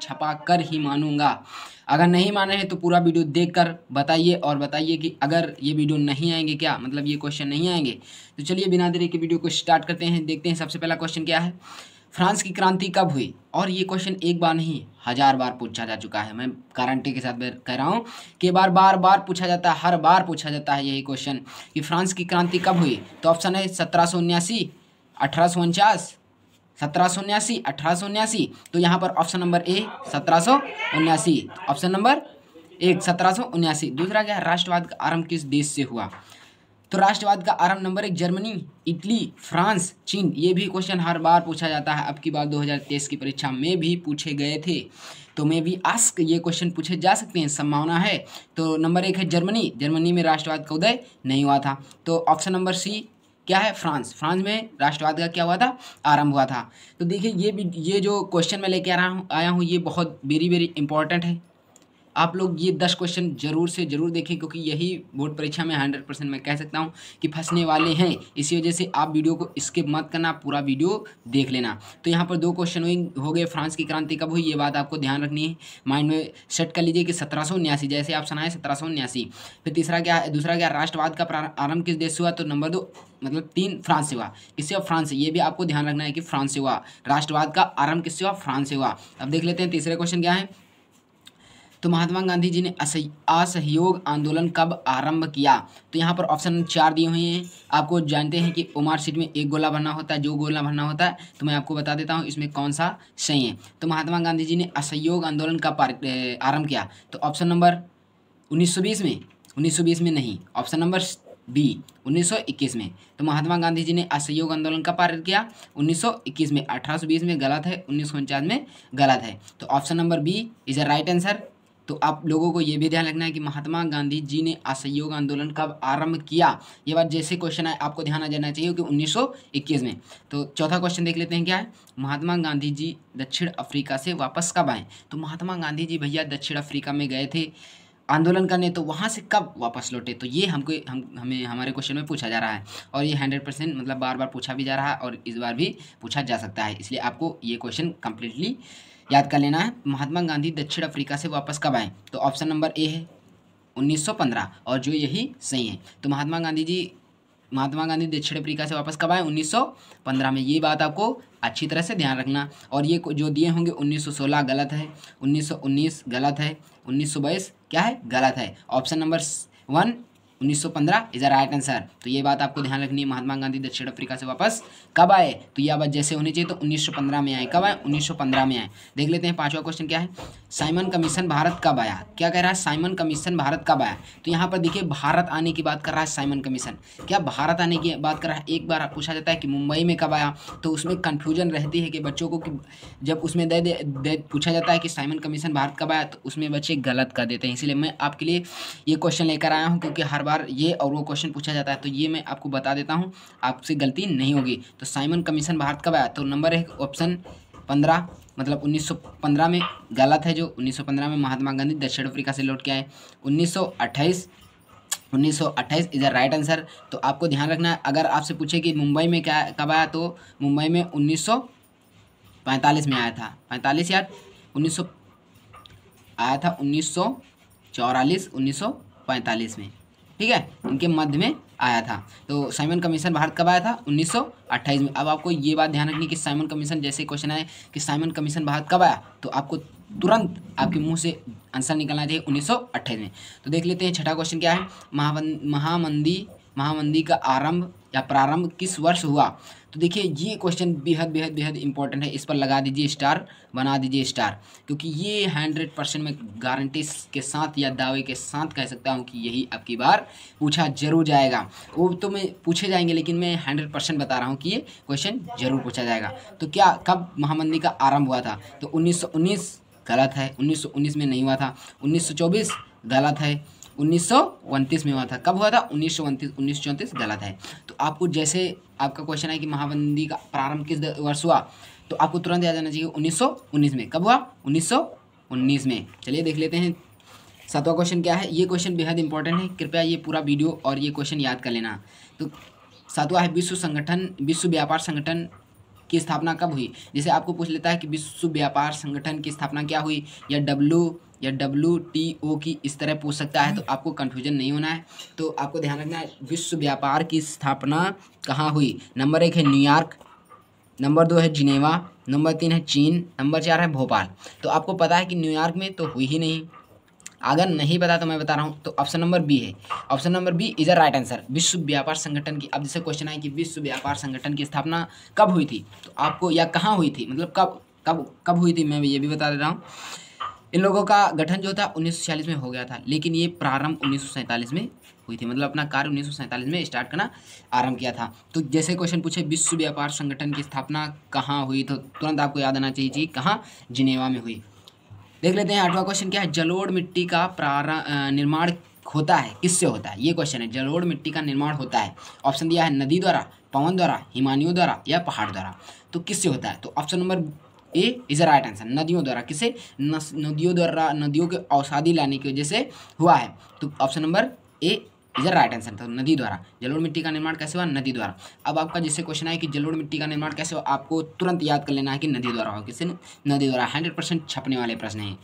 छपा कर ही मानूंगा। अगर नहीं माने हैं तो पूरा वीडियो देखकर बताइए और बताइए कि अगर ये वीडियो नहीं आएंगे क्या, मतलब ये क्वेश्चन नहीं आएंगे। तो चलिए बिना देरी के वीडियो को स्टार्ट करते हैं। देखते हैं सबसे पहला क्वेश्चन क्या है, फ्रांस की क्रांति कब हुई। और ये क्वेश्चन एक बार नहीं 1000 बार पूछा जा चुका है। मैं गारंटी के साथ कह रहा हूँ कि बार बार पूछा जाता है, हर बार पूछा जाता है यही क्वेश्चन कि फ्रांस की क्रांति कब हुई। तो ऑप्शन है 1779, 1849, 1779, 1879। तो यहाँ पर option number A 1779, option number एक 1779। दूसरा क्या है, राष्ट्रवाद का आरंभ किस देश से हुआ। तो राष्ट्रवाद का आरंभ नंबर 1 जर्मनी, इटली, फ्रांस, चीन। ये भी क्वेश्चन हर बार पूछा जाता है, अब की बार 2023 की परीक्षा में भी पूछे गए थे, तो मैं भी आस्क ये क्वेश्चन पूछे जा सकते हैं, संभावना है। तो नंबर 1 है जर्मनी, जर्मनी में राष्ट्रवाद का उदय नहीं हुआ था। तो ऑप्शन नंबर सी क्या है, फ्रांस, फ्रांस में राष्ट्रवाद का क्या हुआ था, आरंभ हुआ था। तो देखिए ये जो क्वेश्चन मैं लेके आया हूँ ये बहुत वेरी इंपॉर्टेंट है। आप लोग ये 10 क्वेश्चन जरूर से ज़रूर देखें, क्योंकि यही बोर्ड परीक्षा में 100% मैं कह सकता हूँ कि फंसने वाले हैं। इसी वजह से आप वीडियो को स्किप मत करना, पूरा वीडियो देख लेना। तो यहाँ पर 2 क्वेश्चन हो गए, फ्रांस की क्रांति कब हुई, ये बात आपको ध्यान रखनी है, माइंड में सेट कर लीजिए कि 1779, जैसे आप सुनाए 1779। फिर तीसरा क्या है, दूसरा क्या, राष्ट्रवाद का आरंभ किस देश से हुआ। तो नंबर 2 मतलब 3 फ्रांस से हुआ। किससे हुआ, फ्रांस से। ये भी आपको ध्यान रखना है कि फ्रांस से हुआ, राष्ट्रवाद का आरंभ किससे हुआ, फ्रांस से हुआ। अब देख लेते हैं तीसरे क्वेश्चन क्या है। तो महात्मा गांधी जी ने असहयोग आंदोलन कब आरंभ किया। तो यहाँ पर ऑप्शन 4 दिए हुए हैं। आपको जानते हैं कि ओमार शीट में एक गोला भरना होता है, जो गोला भरना होता है, तो मैं आपको बता देता हूँ इसमें कौन सा सही है। तो महात्मा गांधी जी ने असहयोग आंदोलन कब आरंभ किया। तो ऑप्शन नंबर 1920 में, 1920 में नहीं, ऑप्शन नंबर बी 1921 में। तो महात्मा गांधी जी ने असहयोग आंदोलन कब पारित किया, 1921 में। 1820 में गलत है, 1949 में गलत है। तो option number B is a right answer. तो आप लोगों को ये भी ध्यान रखना है कि महात्मा गांधी जी ने असहयोग आंदोलन कब आरंभ किया। ये बात जैसे क्वेश्चन है आपको ध्यान आ जाना चाहिए कि 1921 में। तो चौथा क्वेश्चन देख लेते हैं क्या है, महात्मा गांधी जी दक्षिण अफ्रीका से वापस कब आए। तो महात्मा गांधी जी भैया दक्षिण अफ्रीका में गए थे आंदोलन करने, तो वहाँ से कब वापस लौटे। तो ये हमें हमारे क्वेश्चन में पूछा जा रहा है, और ये 100% मतलब बार पूछा भी जा रहा है और इस बार भी पूछा जा सकता है, इसलिए आपको ये क्वेश्चन कंप्लीटली याद कर लेना है। महात्मा गांधी दक्षिण अफ्रीका से वापस कब आए। तो ऑप्शन नंबर ए है 1915, और जो यही सही है। तो महात्मा गांधी दक्षिण अफ्रीका से वापस कब आए, 1915 में। ये बात आपको अच्छी तरह से ध्यान रखना। और ये जो दिए होंगे 1916 गलत है, 1919 गलत है, 1922 क्या है, गलत है। Option number 1 1915 is a right answer. तो ये बात आपको ध्यान रखनी है, महात्मा गांधी दक्षिण अफ्रीका से वापस कब आए। तो यह बात जैसे होनी चाहिए, तो 1915 में आए। कब आए, 1915 में आए। देख लेते हैं पांचवा क्वेश्चन क्या है, साइमन कमीशन भारत कब आया। क्या कह रहा है, साइमन कमीशन भारत कब आया। तो यहाँ पर देखिए भारत आने की बात कर रहा है साइमन कमीशन, क्या भारत आने की बात कर रहा है। एक बार पूछा जाता है कि मुंबई में कब आया, तो उसमें कन्फ्यूजन रहती है कि बच्चों को कि जब उसमें पूछा जाता है कि साइमन कमीशन भारत कब आया, तो उसमें बच्चे गलत कर देते हैं। इसलिए मैं आपके लिए ये क्वेश्चन लेकर आया हूँ, क्योंकि हर बार ये और वो क्वेश्चन पूछा जाता है, तो ये मैं आपको बता देता हूँ, आपसे गलती नहीं होगी। तो साइमन कमीशन भारत कब आया। तो नंबर 1 ऑप्शन 15 मतलब 1915 में गलत है, जो 1915 में महात्मा गांधी दक्षिण अफ्रीका से लौट के आए। 1928 इज अ राइट आंसर। तो आपको ध्यान रखना है, अगर आपसे पूछे कि मुंबई में क्या कब आया, तो मुंबई में 1945 में आया था। 45 या 1900 आया था, 1944 1945 में, ठीक है, इनके मध्य में आया था। तो साइमन कमीशन भारत कब आया था, 1928 में। अब आपको ये बात ध्यान रखनी कि साइमन कमीशन, जैसे क्वेश्चन आए कि साइमन कमीशन भारत कब आया, तो आपको तुरंत आपके मुंह से आंसर निकलना चाहिए 1928 में। तो देख लेते हैं छठा क्वेश्चन क्या है, महामंदी का आरंभ या प्रारंभ किस वर्ष हुआ। तो देखिए ये क्वेश्चन बेहद इंपॉर्टेंट है, इस पर लगा दीजिए स्टार, बना दीजिए स्टार, क्योंकि ये 100% में गारंटी के साथ या दावे के साथ कह सकता हूँ कि यही आपकी बार पूछा जरूर जाएगा। वो तो मैं पूछे जाएंगे, लेकिन मैं 100% बता रहा हूँ कि ये क्वेश्चन जरूर पूछा जाएगा। तो क्या कब महामंदी का आरंभ हुआ था। तो 1919 गलत है, 1919 में नहीं हुआ था। 1924 गलत है, 1929 में हुआ था। कब हुआ था, 1934 गलत है। तो आपको जैसे आपका क्वेश्चन है कि महामंदी का प्रारंभ किस वर्ष हुआ, तो आपको तुरंत याद आना चाहिए 1919 में। कब हुआ, 1919 में। चलिए देख लेते हैं सातवां क्वेश्चन क्या है। ये क्वेश्चन बेहद इंपॉर्टेंट है, कृपया ये पूरा वीडियो और ये क्वेश्चन याद कर लेना। तो सातवां है विश्व व्यापार संगठन की स्थापना कब हुई। जैसे आपको पूछ लेता है कि विश्व व्यापार संगठन की स्थापना क्या हुई, या WTO की, इस तरह पूछ सकता है, तो आपको कन्फ्यूजन नहीं होना है। तो आपको ध्यान रखना है विश्व व्यापार की स्थापना कहाँ हुई। नंबर 1 है न्यूयॉर्क, नंबर 2 है जिनेवा, नंबर 3 है चीन, नंबर 4 है भोपाल। तो आपको पता है कि न्यूयॉर्क में तो हुई ही नहीं। अगर नहीं पता तो मैं बता रहा हूँ, तो ऑप्शन नंबर बी है। Option number B is a right answer. विश्व व्यापार संगठन की, अब जैसे क्वेश्चन है कि विश्व व्यापार संगठन की स्थापना कब हुई थी, तो आपको, या कहाँ हुई थी, मतलब कब हुई थी, मैं ये भी बता दे रहा हूँ। इन लोगों का गठन जो था 1946 में हो गया था, लेकिन ये प्रारंभ 1947 में हुई थी, मतलब अपना कार्य 1947 में स्टार्ट करना आरंभ किया था। तो जैसे क्वेश्चन पूछे विश्व व्यापार संगठन की स्थापना कहाँ हुई, तो तुरंत आपको याद आना चाहिए कहाँ, जिनेवा में हुई। देख लेते हैं 8वां क्वेश्चन क्या है। जलोढ़ मिट्टी का निर्माण होता है, किससे होता है, ये क्वेश्चन है। जलोढ़ मिट्टी का निर्माण होता है, ऑप्शन दिया है नदी द्वारा, पवन द्वारा, हिमानियों द्वारा, या पहाड़ द्वारा। तो किससे होता है, तो option number A is a right answer. नदियों द्वारा। किसे, नदियों द्वारा, नदियों के औषधि लाने की वजह से हुआ है। तो option number A is a right answer. तो नदी द्वारा। जलोढ़ मिट्टी का निर्माण कैसे हुआ, नदी द्वारा। अब आपका जिससे क्वेश्चन है कि जलोढ़ मिट्टी का निर्माण कैसे हुआ, आपको तुरंत याद कर लेना है कि नदी द्वारा हो। किससे, नदी द्वारा। 100% छपने वाले प्रश्न हैं।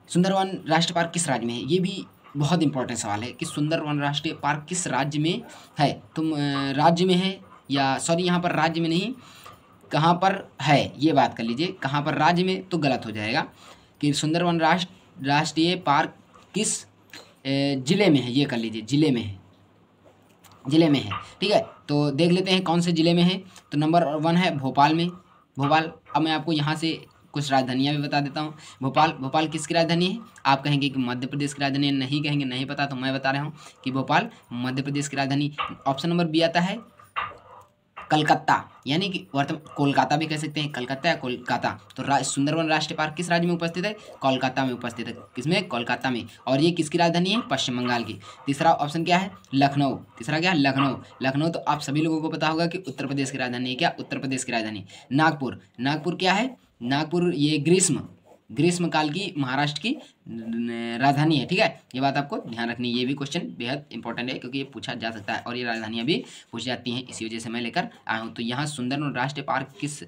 सुंदरवन राष्ट्रीय पार्क किस राज्य में है, ये भी बहुत इंपॉर्टेंट सवाल है कि सुंदरवन राष्ट्रीय पार्क किस राज्य में है। तुम राज्य में है, या सॉरी यहाँ पर राज्य में नहीं, कहाँ पर है ये बात कर लीजिए। कहाँ पर राज्य में तो गलत हो जाएगा, कि सुंदरवन राष्ट्रीय पार्क किस जिले में है, ये कर लीजिए, जिले में है, जिले में है। ठीक है, तो देख लेते हैं कौन से जिले में है। तो नंबर 1 है भोपाल में, भोपाल। अब मैं आपको यहाँ से कुछ राजधानियाँ भी बता देता हूँ। भोपाल किसकी राजधानी है, आप कहेंगे कि मध्य प्रदेश की राजधानी है, नहीं कहेंगे नहीं पता, तो मैं बता रहा हूँ कि भोपाल मध्य प्रदेश की राजधानी। ऑप्शन नंबर बी आता है कलकत्ता, यानी कि वर्तमान कोलकाता भी कह सकते हैं, कलकत्ता या कोलकाता। तो सुंदरवन राष्ट्रीय पार्क किस राज्य में उपस्थित है, कोलकाता में उपस्थित है। किसमें, कोलकाता में। और ये किसकी राजधानी है, पश्चिम बंगाल की। तीसरा ऑप्शन क्या है, लखनऊ। तीसरा क्या है, लखनऊ। लखनऊ तो आप सभी लोगों को पता होगा कि उत्तर प्रदेश की राजधानी है। क्या, उत्तर प्रदेश की राजधानी। नागपुर, नागपुर क्या है, नागपुर ये ग्रीष्म काल की महाराष्ट्र की राजधानी है। ठीक है, ये बात आपको ध्यान रखनी है। ये भी क्वेश्चन बेहद इंपॉर्टेंट है, क्योंकि ये पूछा जा सकता है और ये राजधानियाँ भी पूछी जाती हैं, इसी वजह से मैं लेकर आया हूँ। तो यहाँ सुंदरवन राष्ट्रीय पार्क किस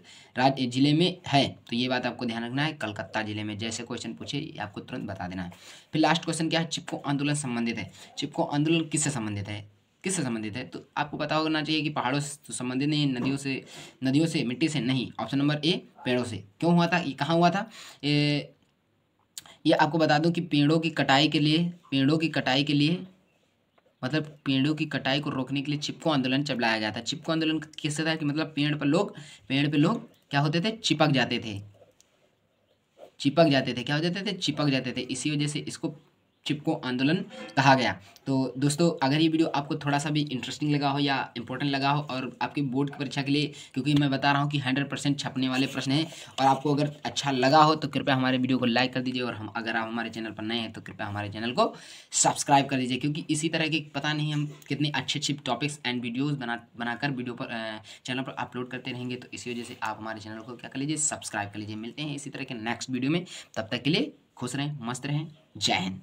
जिले में है, तो ये बात आपको ध्यान रखना है, कलकत्ता जिले में। जैसे क्वेश्चन पूछे आपको तुरंत बता देना है। फिर लास्ट क्वेश्चन क्या है, चिपको आंदोलन संबंधित है। चिपको आंदोलन किससे संबंधित है, किससे संबंधित है, तो आपको पता होना चाहिए कि पहाड़ों से तो संबंधित नहीं, नदियों से, मिट्टी से नहीं। ऑप्शन नंबर ए पेड़ों से। क्यों हुआ था, ये कहाँ हुआ था, ये आपको बता दूं कि पेड़ों की कटाई के लिए मतलब पेड़ों की कटाई को रोकने के लिए चिपको आंदोलन चलाया जाता है। चिपको आंदोलन किससे था, कि मतलब पेड़ पे लोग क्या होते थे, चिपक जाते थे, क्या हो जाते थे, चिपक जाते थे। इसी वजह से इसको चिपको आंदोलन कहा गया। तो दोस्तों, अगर ये वीडियो आपको थोड़ा सा भी इंटरेस्टिंग लगा हो या इंपॉर्टेंट लगा हो, और आपकी बोर्ड की परीक्षा के लिए, क्योंकि मैं बता रहा हूँ कि 100% छपने वाले प्रश्न हैं, और आपको अगर अच्छा लगा हो तो कृपया हमारे वीडियो को लाइक कर दीजिए। और अगर आप हमारे चैनल पर नए हैं तो कृपया हमारे चैनल को सब्सक्राइब कर दीजिए, क्योंकि इसी तरह के पता नहीं हम कितने अच्छे टॉपिक्स एंड वीडियोज़ बनाकर वीडियो पर चैनल पर अपलोड करते रहेंगे। तो इसी वजह से आप हमारे चैनल को क्या कर लीजिए, सब्सक्राइब कर लीजिए। मिलते हैं इसी तरह के नेक्स्ट वीडियो में, तब तक के लिए खुश रहें, मस्त रहें, जय हिंद।